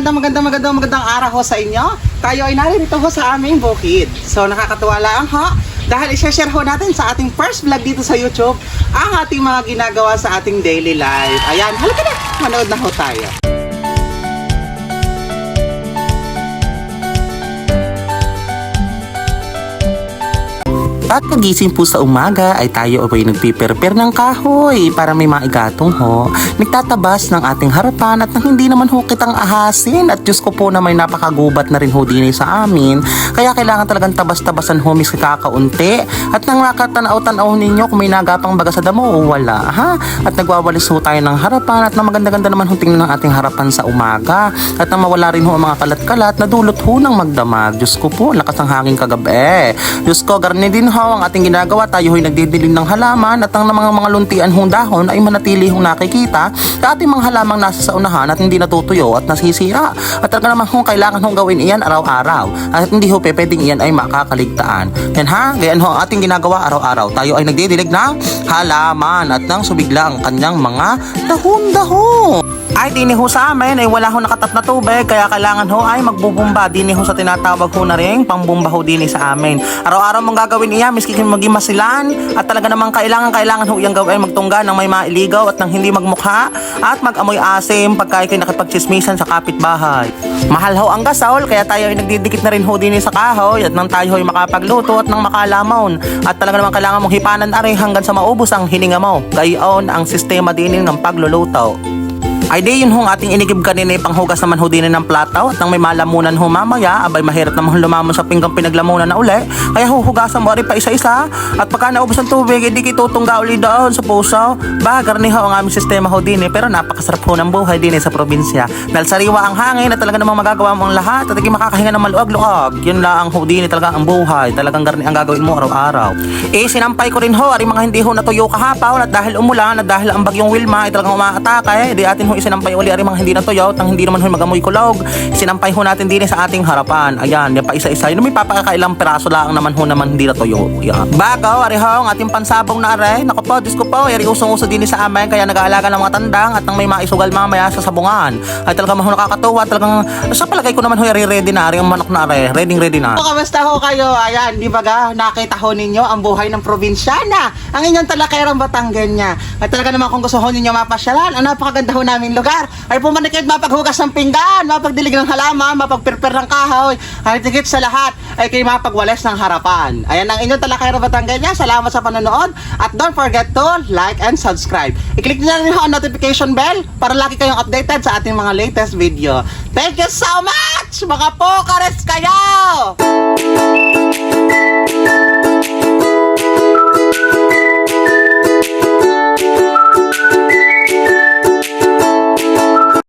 magandang araw ho sa inyo. Tayo ay narito ho sa aming bukid. So nakakatuwa lang ho. Dahil i-share ho natin sa ating first vlog dito sa YouTube ang ating mga ginagawa sa ating daily life. Ayan, halika na, manood na ho tayo. At pagising po sa umaga ay tayo ay nagpiprepare ng kahoy para may maigatong ho. Nagtatabas ng ating harapan at nang hindi naman ho kitang ahasin. At Diyos ko po na may napakagubat na rin ho din sa amin. Kaya kailangan talagang tabas-tabasan ho mis kakaunti. At nang nakatanaw-tanaw ninyo kung may nagapang baga sa damo o wala ha. At nagwawalis ho tayo ng harapan at na maganda-ganda naman ho tingnan ng ating harapan sa umaga. At nang mawala rin ho ang mga kalat-kalat na dulot ho ng magdamag. Diyos ko po, lakas ng hangin kagabi. Diyos ko, garni din ho ang ating ginagawa. Tayo ho'y nagdidilim ng halaman at ang mga luntian hong dahon ay manatili hong nakikita sa ating mga halamang nasa sa unahan at hindi natutuyo at nasisira. At talaga naman hong kailangan hong gawin iyan araw-araw at hindi ho pwedeng iyan ay makakaligtaan. Yan ha, ganyan ho ang ating ginagawa araw-araw. Tayo ay nagdidilig ng halaman at nang subigla ang kanyang mga dahon-dahon. Ay dini ho sa amin ay wala ho nakatap na tubig kaya kailangan ho ay magbubumba dini ho sa tinatawag ho na ring pangbumba ho dini sa amin. Araw-araw mong gagawin iya miski maging masilan at talaga namang kailangan ho iyang gawin magtungga ng may mailigaw at nang hindi magmukha at mag-amoy asim pagka ikay nakipagchismisan sa kapitbahay. Mahal ho ang gasol kaya tayo ay nagdidikit na rin ho dini sa kahoy at nang tayo ay makapagluto at nang makalamon at talaga namang kailangan mong hipanan ari hanggang sa maubos ang hininga mo. Gayon ang sistema dini ng pagluluto. Ay di yun hong ating inigib kanina panghugas naman ho din ng plataw at nang may malamunan ho mamaya abay mahirap naman lumamon sa pinggang pinaglamunan na uli kaya huhugasan mo rin pa isa-isa at pagka naubos ang tubig hindi kitutungga uli doon sa puso bagar ni ho ang aming sistema ho din pero napakasarap ho ng buhay din sa probinsya dahil sariwa ang hangin at talaga namang magagawa mo ang lahat at hindi makakahinga ng maluag-luag yun lang ho din talaga ang buhay talagang garni ang gagawin mo araw-araw sinampay ko rin ho ari mga hindi ho natuyo kahapon at dahil umulan at dahil ang bagyong Wilma ay talagang umaatake di atin ho sinampay uli ari mga hindi natuyo at hindi naman ho magamoy kulog sinampay ho natin din sa ating harapan ayan yan pa isa-isa yun may papakailang peraso lang naman ho naman hindi natuyo yan bagaw ari ho ang ating pansabong na ari naku po Diyos ko po ari usong-uso din sa amin kaya nag-aalaga ng mga tandang at nang may maisugal mamaya sa sabungan ay talagang ho nakakatuwa talagang sa palagay ko naman ho ready na ari ang manok na ari ready na Kamusta ho kayo? Ayan, di ba ga nakita ho ninyo ang buhay ng probinsyana ang inyong talakerang Batangganya at talaga naman kung gusto ho ninyo mapasyalan ang napakaganda ho namin lugar ay pumanikid mapaghugas ng pinggan mapagdilig ng halaman mapagpirpir ng kahoy ay tigit sa lahat ay kayo mapagwalis ng harapan ayan ang inyong talakerang Batangganya salamat sa panonood at don't forget to like and subscribe i-click nyo na rin ho ang notification bell para lagi kayong updated sa ating mga latest video thank you so much mga pokares kayo.